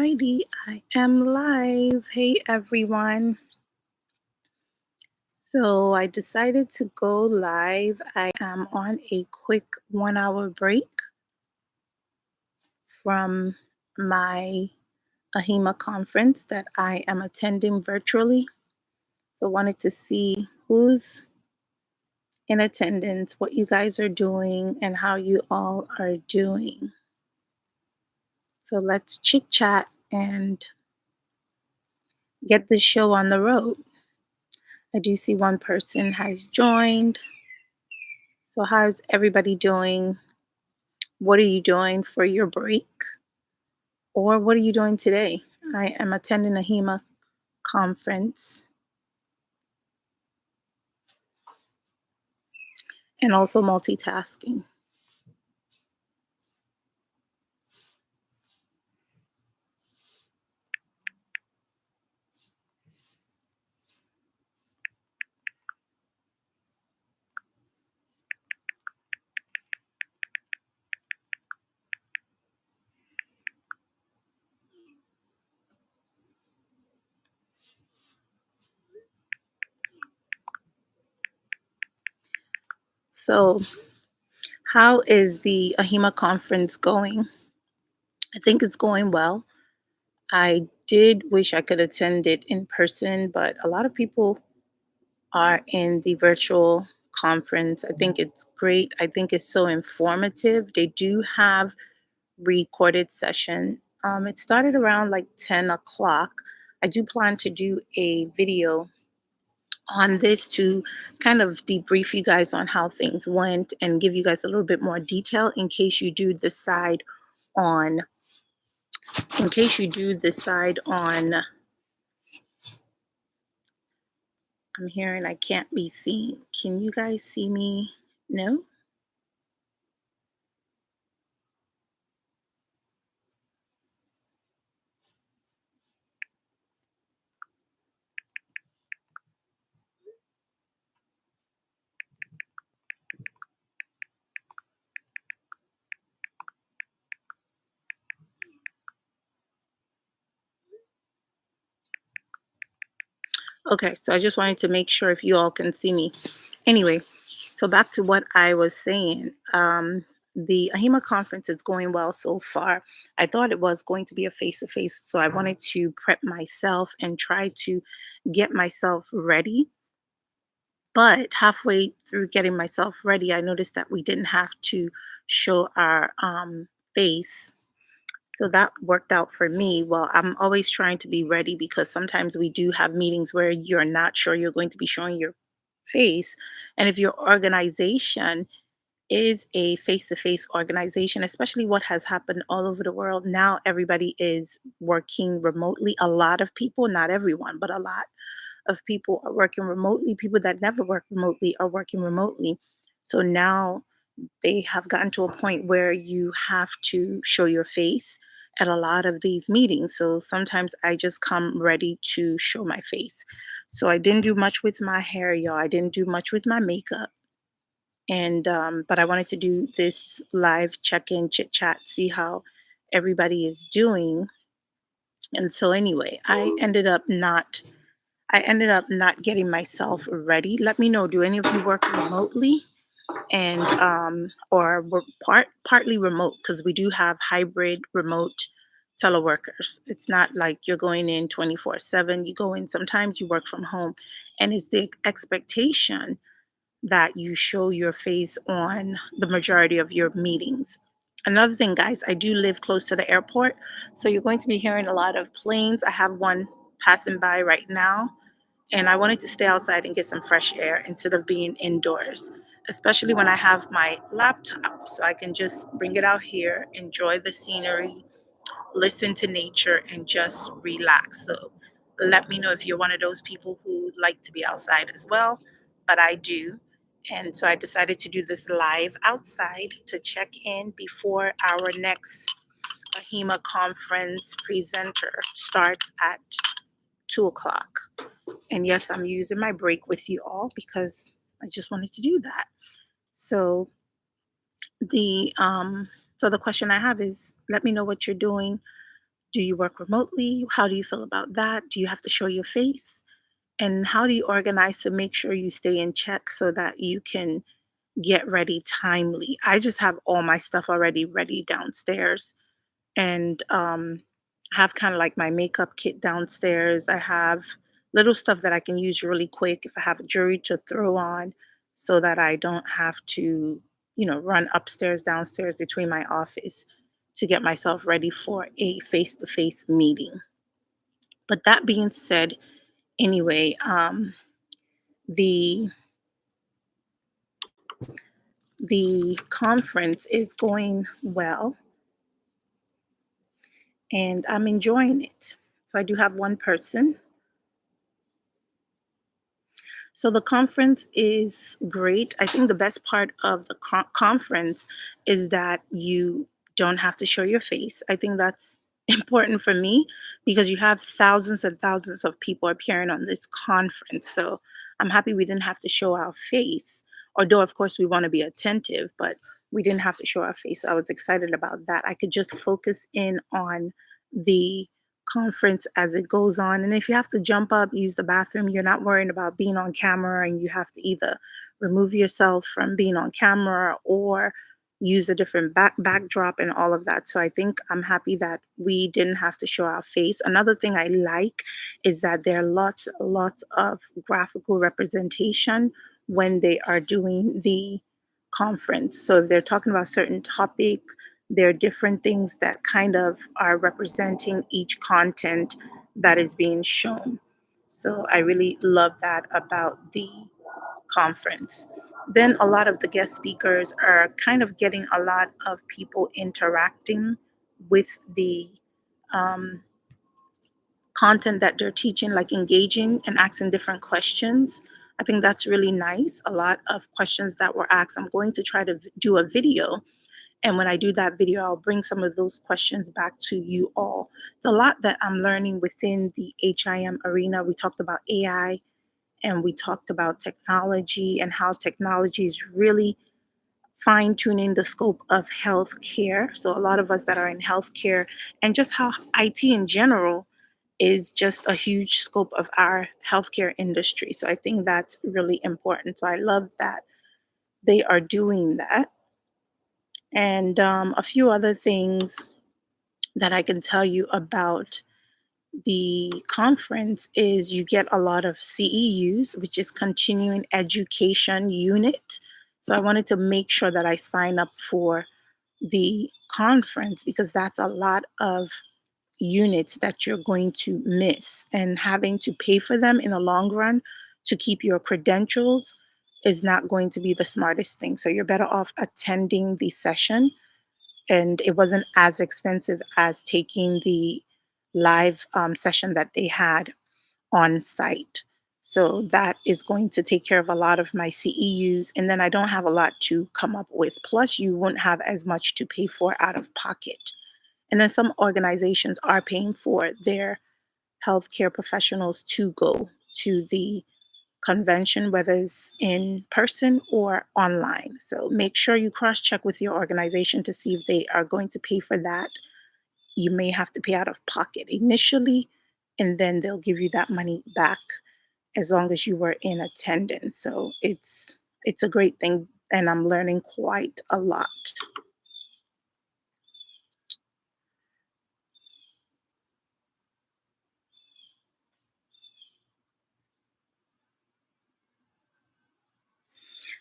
Alrighty, I am live. Hey everyone. So I decided to go live. I am on a quick 1 hour break from my Ahima conference that I am attending virtually. So wanted to see who's in attendance, what you guys are doing, and how you all are doing. So let's chit chat and get this show on the road. I do see one person has joined. So, how's everybody doing? What are you doing for your break? Or what are you doing today? I am attending a HEMA conference and also multitasking. So, how is the Ahima conference going? I think it's going well. I did wish I could attend it in person, but a lot of people are in the virtual conference. I think it's great. I think it's so informative. They do have recorded session. It started around like 10 o'clock. I do plan to do a video on this to kind of debrief you guys on how things went and give you guys a little bit more detail in case you do decide on I'm hearing I can't be seen. Can you guys see me? No? Okay, so I just wanted to make sure if you all can see me. Anyway, so back to what I was saying. The Ahima conference is going well so far. I thought it was going to be a face to face, so I wanted to prep myself and try to get myself ready. But halfway through getting myself ready, I noticed that we didn't have to show our face. So that worked out for me. Well, I'm always trying to be ready because sometimes we do have meetings where you're not sure you're going to be showing your face. And if your organization is a face to face organization, especially what has happened all over the world, now everybody is working remotely. A lot of people, not everyone, but a lot of people are working remotely. People that never worked remotely are working remotely. So now they have gotten to a point where you have to show your face at a lot of these meetings. So sometimes I just come ready to show my face. So I didn't do much with my hair, y'all. I didn't do much with my makeup. And but I wanted to do this live check-in, chit chat, see how everybody is doing. And so anyway, I ended up not getting myself ready. Let me know, do any of you work remotely? And or we're partly remote because we do have hybrid remote teleworkers. It's not like you're going in 24/7. You go in sometimes, you work from home, and it's the expectation that you show your face on the majority of your meetings. Another thing, guys, I do live close to the airport, so you're going to be hearing a lot of planes. I have one passing by right now, and I wanted to stay outside and get some fresh air instead of being indoors, especially when I have my laptop. So I can just bring it out here, enjoy the scenery, listen to nature, and just relax. So let me know if you're one of those people who like to be outside as well, but I do. And so I decided to do this live outside to check in before our next AHIMA conference presenter starts at 2 o'clock. And yes, I'm using my break with you all because I just wanted to do that. So the um so the question I have is, let me know what you're doing. Do you work remotely? How do you feel about that? Do you have to show your face? And how do you organize to make sure you stay in check so that you can get ready timely? I just have all my stuff already ready downstairs, and have kind of like my makeup kit downstairs. I have little stuff that I can use really quick if I have a jewelry to throw on, so that I don't have to, run upstairs, downstairs between my office to get myself ready for a face to face meeting. But that being said, anyway, the the conference is going well, and I'm enjoying it. So I do have one person. So the conference is great. I think the best part of the conference is that you don't have to show your face. I think that's important for me because you have thousands and thousands of people appearing on this conference. So I'm happy we didn't have to show our face. Although, of course, we want to be attentive, but we didn't have to show our face. So I was excited about that. I could just focus in on the conference as it goes on. And if you have to jump up, use the bathroom, you're not worrying about being on camera and you have to either remove yourself from being on camera or use a different backdrop and all of that. So I think I'm happy that we didn't have to show our face. Another thing I like is that there are lots of graphical representation when they are doing the conference. So if they're talking about a certain topic, there are different things that kind of are representing each content that is being shown. So I really love that about the conference. Then a lot of the guest speakers are kind of getting a lot of people interacting with the um, content that they're teaching, like engaging and asking different questions. I think that's really nice. A lot of questions that were asked. I'm going to try to do a video, and when I do that video, I'll bring some of those questions back to you all. It's a lot that I'm learning within the HIM arena. We talked about AI and we talked about technology and how technology is really fine tuning the scope of healthcare. So, a lot of us that are in healthcare, and just how IT in general is just a huge scope of our healthcare industry. So, I think that's really important. So, I love that they are doing that. And a few other things that I can tell you about the conference is you get a lot of CEUs, which is continuing education unit. So I wanted to make sure that I sign up for the conference because that's a lot of units that you're going to miss, and having to pay for them in the long run to keep your credentials is not going to be the smartest thing. So you're better off attending the session, and it wasn't as expensive as taking the live session that they had on site. So that is going to take care of a lot of my CEUs, and then I don't have a lot to come up with. Plus, you won't have as much to pay for out of pocket. And then some organizations are paying for their healthcare professionals to go to the convention, whether it's in person or online. So make sure you cross check with your organization to see if they are going to pay for that. You may have to pay out of pocket initially, and then they'll give you that money back as long as you were in attendance. So it's a great thing, and I'm learning quite a lot.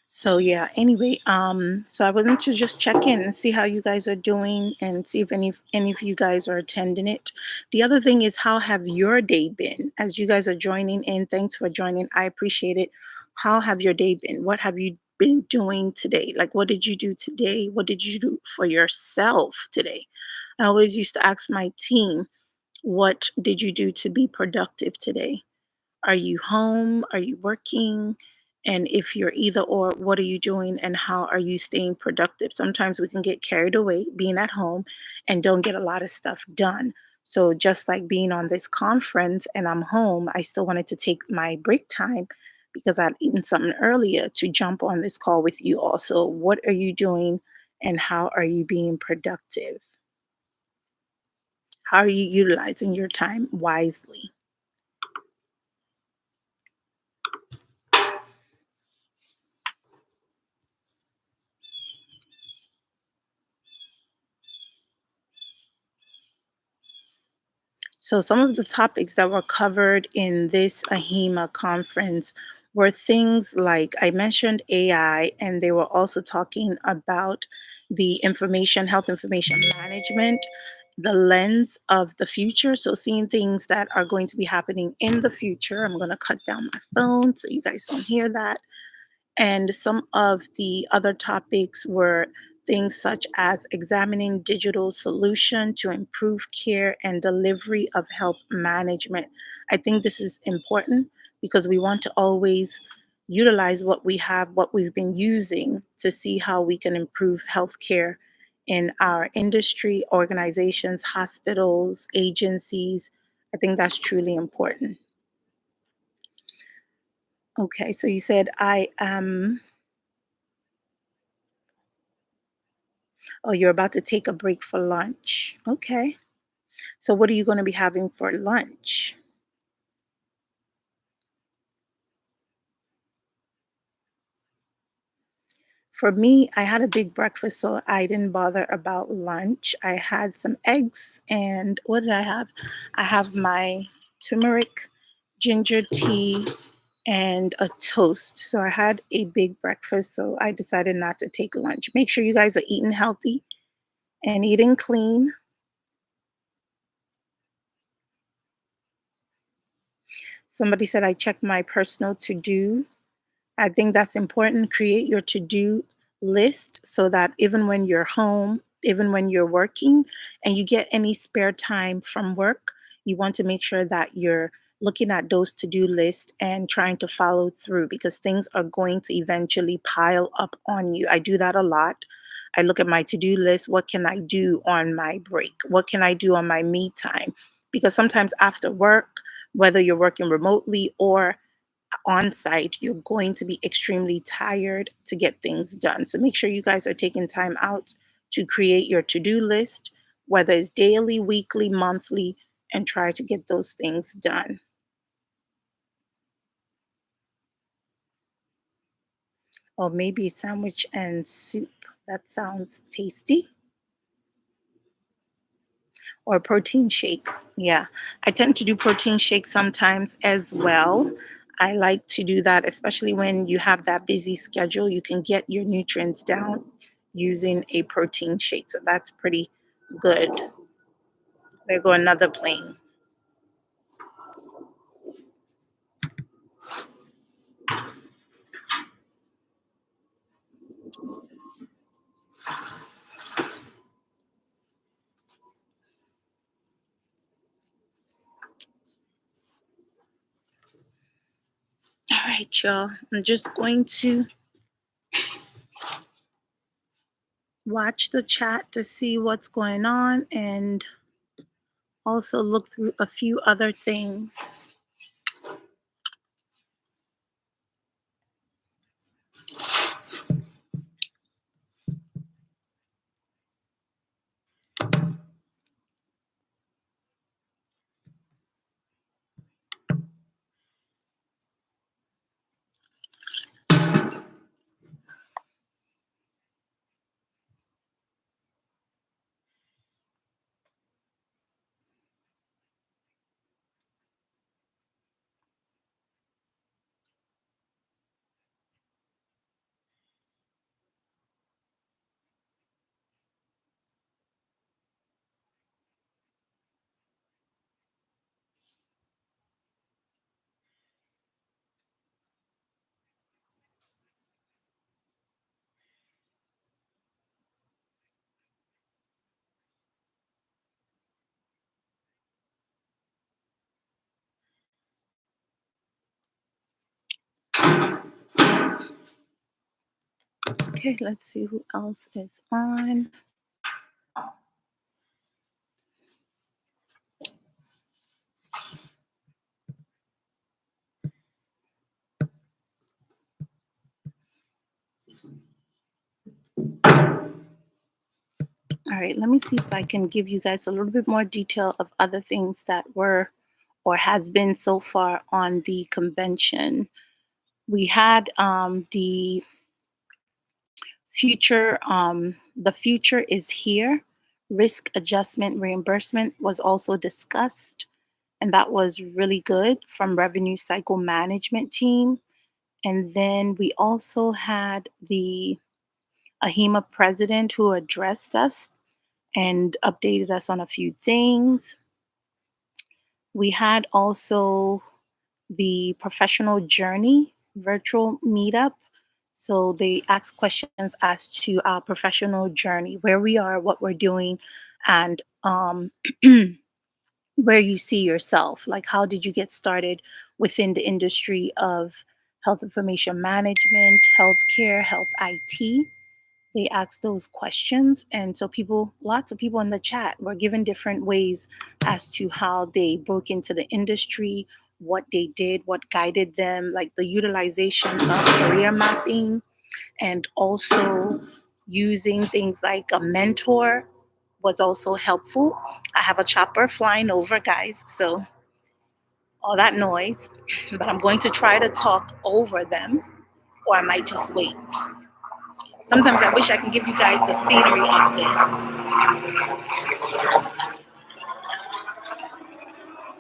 So yeah, anyway, so I wanted to just check in and see how you guys are doing and see if any of you guys are attending it. The other thing is, how have your day been? As you guys are joining in, thanks for joining. I appreciate it. How have your day been? What have you been doing today? Like, what did you do today? What did you do for yourself today? I always used to ask my team, what did you do to be productive today? Are you home? Are you working? And if you're either or, what are you doing and how are you staying productive? Sometimes we can get carried away being at home and don't get a lot of stuff done. So, just like being on this conference and I'm home, I still wanted to take my break time because I'd eaten something earlier to jump on this call with you all. So, what are you doing and how are you being productive? How are you utilizing your time wisely? So, some of the topics that were covered in this AHIMA conference were things like I mentioned AI, and they were also talking about the health information management, the lens of the future. So, seeing things that are going to be happening in the future. I'm going to cut down my phone so you guys don't hear that. And some of the other topics were things such as examining digital solution to improve care and delivery of health management. I think this is important because we want to always utilize what we have, what we've been using to see how we can improve healthcare in our industry, organizations, hospitals, agencies. I think that's truly important. Okay, so you said I am. Oh, you're about to take a break for lunch. Okay. So what are you going to be having for lunch? For me, I had a big breakfast, so I didn't bother about lunch. I had some eggs, and what did I have? I have my turmeric ginger tea and a toast. So I had a big breakfast, so I decided not to take lunch. Make sure you guys are eating healthy and eating clean. Somebody said I checked my personal to do. I think that's important. Create your to do list so that even when you're home, even when you're working, and you get any spare time from work, you want to make sure that you're looking at those to do lists and trying to follow through because things are going to eventually pile up on you. I do that a lot. I look at my to do list. What can I do on my break? What can I do on my me time? Because sometimes after work, whether you're working remotely or on site, you're going to be extremely tired to get things done. So make sure you guys are taking time out to create your to do list, whether it's daily, weekly, monthly, and try to get those things done. Or maybe a sandwich and soup. That sounds tasty. Or protein shake. Yeah, I tend to do protein shake sometimes as well. I like to do that, especially when you have that busy schedule. You can get your nutrients down using a protein shake. So that's pretty good. There go another plane. All right, y'all. I'm just going to watch the chat to see what's going on and also look through a few other things. Okay, let's see who else is on. All All right, let me see if I can give you guys a little bit more detail of other things that were or has been so far on the convention. We had the future is here. Risk adjustment reimbursement was also discussed, and that was really good from revenue cycle management team. And then we also had the Ahima president who addressed us and updated us on a few things. We had also the professional journey virtual meetup. So they asked questions as to our professional journey, where we are, what we're doing, and where you see yourself. Like, how did you get started within the industry of health information management, healthcare, health IT? They asked those questions. And so lots of people in the chat were given different ways as to how they broke into the industry, what they did, what guided them, like the utilization of career mapping, and also using things like a mentor was also helpful. I have a chopper flying over, guys, so all that noise, but I'm going to try to talk over them, or I might just wait. Sometimes I wish I can give you guys the scenery of this.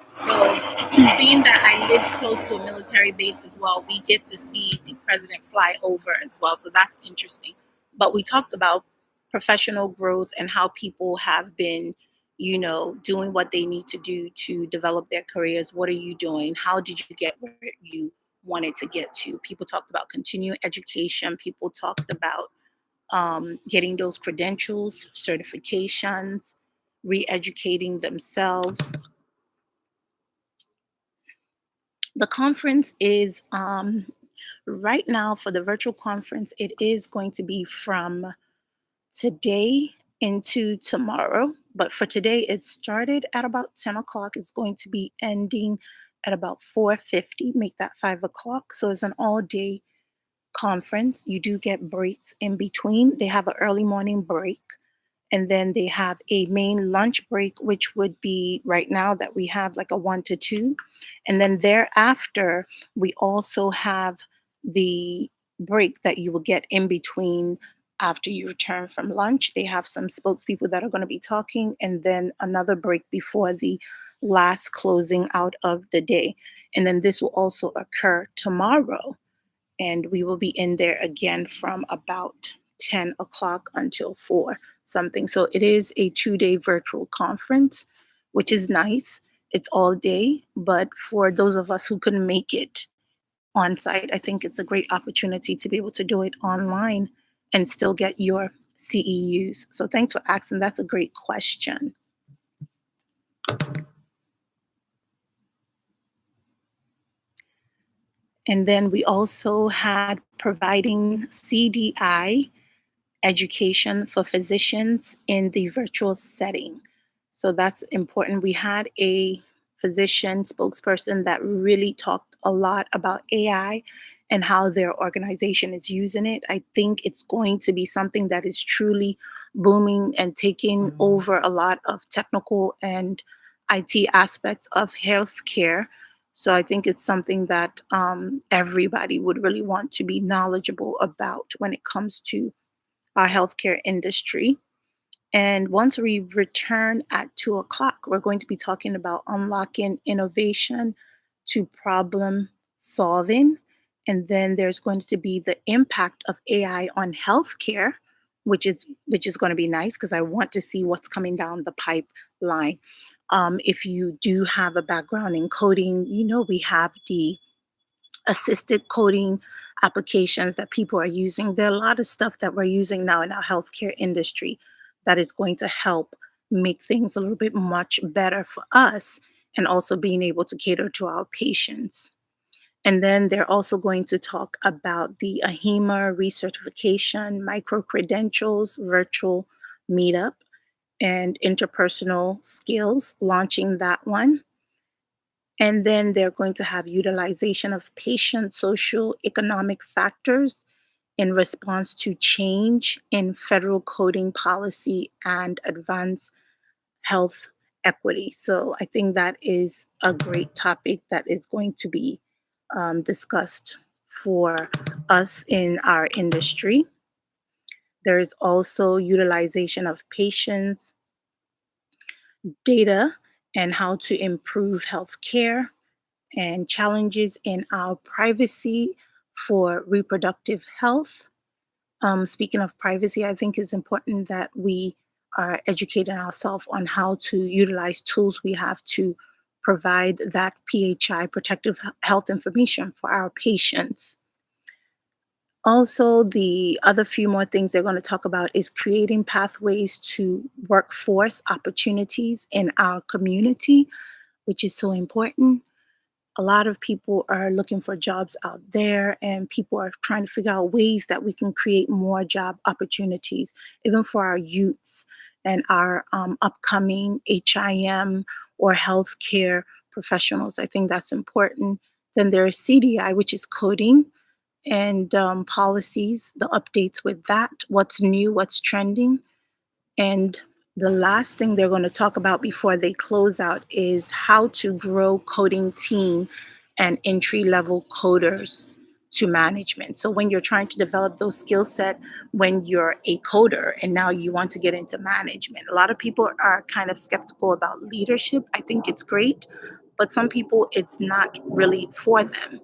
So, being that I live close to a military base as well, we get to see the president fly over as well. So that's interesting. But we talked about professional growth and how people have been, doing what they need to do to develop their careers. What are you doing? How did you get where you wanted to get to? People talked about continuing education. People talked about getting those credentials, certifications, re educating themselves. The conference is right now for the virtual conference, it is going to be from today into tomorrow. But for today, it started at about 10 o'clock. It's going to be ending at about 4:50. Make that 5 o'clock. So it's an all day conference. You do get breaks in between. They have an early morning break, and then they have a main lunch break, which would be right now that we have like a 1 to 2. And then thereafter, we also have the break that you will get in between after you return from lunch. They have some spokespeople that are going to be talking, and then another break before the last closing out of the day. And then this will also occur tomorrow, and we will be in there again from about 10 o'clock until 4 something. So it is a 2 day virtual conference, which is nice. It's all day, but for those of us who couldn't make it on site, I think it's a great opportunity to be able to do it online and still get your CEUs. So thanks for asking. That's a great question. And then we also had providing CDI education for physicians in the virtual setting. So that's important. We had a physician spokesperson that really talked a lot about AI and how their organization is using it. I think it's going to be something that is truly booming and taking over a lot of technical and IT aspects of healthcare. So I think it's something that everybody would really want to be knowledgeable about when it comes to our healthcare industry. And once we return at 2 o'clock, we're going to be talking about unlocking innovation to problem solving. And then there's going to be the impact of AI on healthcare, which is going to be nice because I want to see what's coming down the pipeline. If you do have a background in coding, we have the assisted coding applications that people are using. There are a lot of stuff that we're using now in our healthcare industry that is going to help make things a little bit much better for us and also being able to cater to our patients. And then they're also going to talk about the Ahima recertification, micro credentials, virtual meetup, and interpersonal skills, launching that one. And then they're going to have utilization of patient social economic factors in response to change in federal coding policy and advance health equity. So I think that is a great topic that is going to be discussed for us in our industry. There is also utilization of patients' data and how to improve healthcare and challenges in our privacy for reproductive health. Speaking of privacy, I think it's important that we are educating ourselves on how to utilize tools we have to provide that PHI protective health information for our patients. Also, the other few more things they're going to talk about is creating pathways to workforce opportunities in our community, which is so important. A lot of people are looking for jobs out there, and people are trying to figure out ways that we can create more job opportunities, even for our youths and our upcoming HIM or healthcare professionals. I think that's important. Then there's CDI, which is coding and policies, the updates with that, what's new, what's trending. And the last thing they're going to talk about before they close out is how to grow coding team and entry level coders to management. So when you're trying to develop those skill set when you're a coder and now you want to get into management. A lot of people are kind of skeptical about leadership. I think it's great, but some people it's not really for them.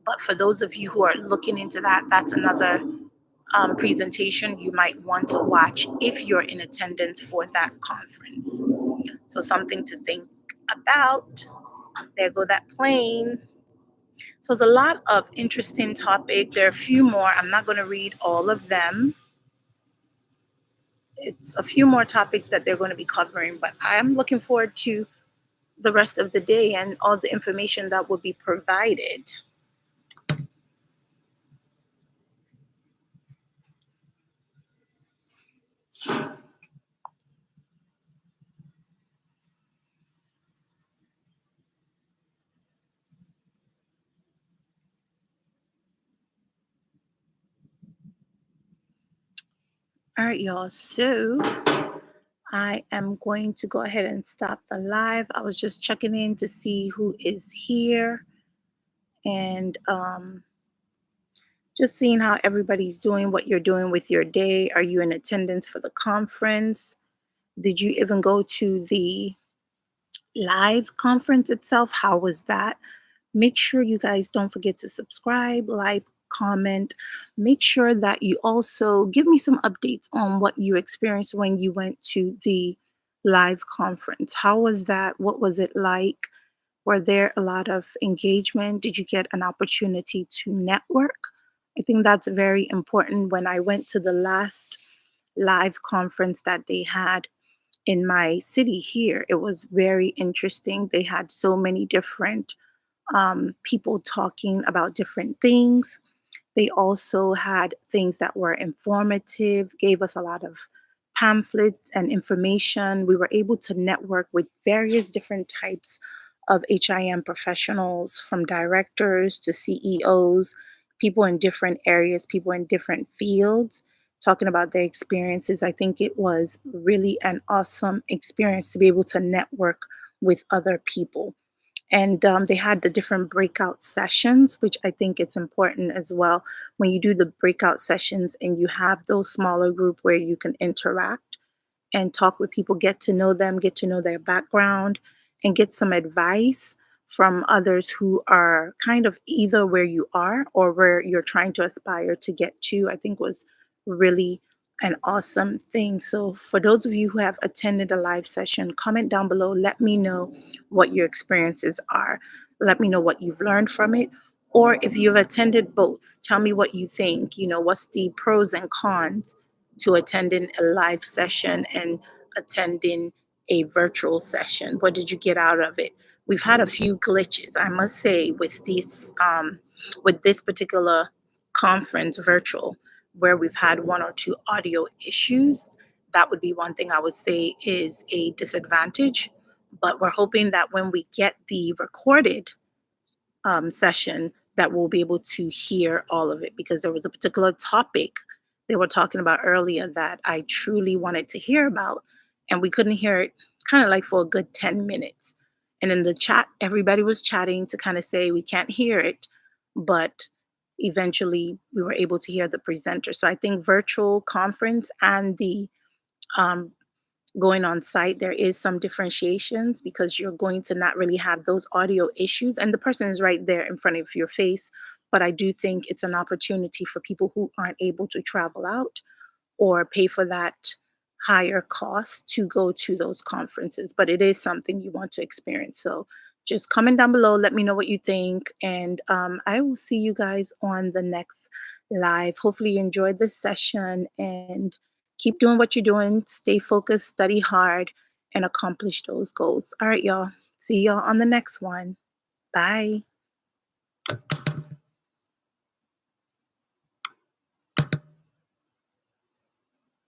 But for those of you who are looking into that, that's another presentation you might want to watch if you're in attendance for that conference. So, something to think about. There go that plane. So, it's a lot of interesting topic. There are a few more. I'm not going to read all of them. It's a few more topics that they're going to be covering, but I'm looking forward to the rest of the day and all the information that will be provided. All right, y'all. So, I am going to go ahead and stop the live. I was just checking in to see who is here and just seeing how everybody's doing, what you're doing with your day. Are you in attendance for the conference? Did you even go to the live conference itself? How was that? Make sure you guys don't forget to subscribe, like, comment. Make sure that you also give me some updates on what you experienced when you went to the live conference. How was that? What was it like? Were there a lot of engagement? Did you get an opportunity to network? I think that's very important. When I went to the last live conference that they had in my city here, it was very interesting. They had so many different people talking about different things. They also had things that were informative, gave us a lot of pamphlets and information. We were able to network with various different types of HIM professionals, from directors to CEOs, people in different areas, people in different fields, talking about their experiences. I think it was really an awesome experience to be able to network with other people. And they had the different breakout sessions, which I think it's important as well. When you do the breakout sessions and you have those smaller group where you can interact and talk with people, get to know them, get to know their background, and get some advice from others who are kind of either where you are or where you're trying to aspire to get to, I think was really an awesome thing. So, for those of you who have attended a live session, comment down below. Let me know what your experiences are. Let me know what you've learned from it. Or if you've attended both, tell me what you think. What's the pros and cons to attending a live session and attending a virtual session? What did you get out of it? We've had a few glitches, I must say, with this particular conference virtual, where we've had one or two audio issues. That would be one thing I would say is a disadvantage. But we're hoping that when we get the recorded session, that will be able to hear all of it, because there was a particular topic they were talking about earlier that I truly wanted to hear about, and we couldn't hear it kind of like for a good 10 minutes. And in the chat, everybody was chatting to kind of say, we can't hear it, but eventually we were able to hear the presenter. So I think virtual conference and the um, going on site, there is some differentiations because you're going to not really have those audio issues, and the person is right there in front of your face. But I do think it's an opportunity for people who aren't able to travel out or pay for that higher cost to go to those conferences. But it is something you want to experience. So just comment down below, let me know what you think, and I will see you guys on the next live. Hopefully, you enjoyed this session and keep doing what you're doing. Stay focused, study hard, and accomplish those goals. All right, y'all. See y'all on the next one. Bye.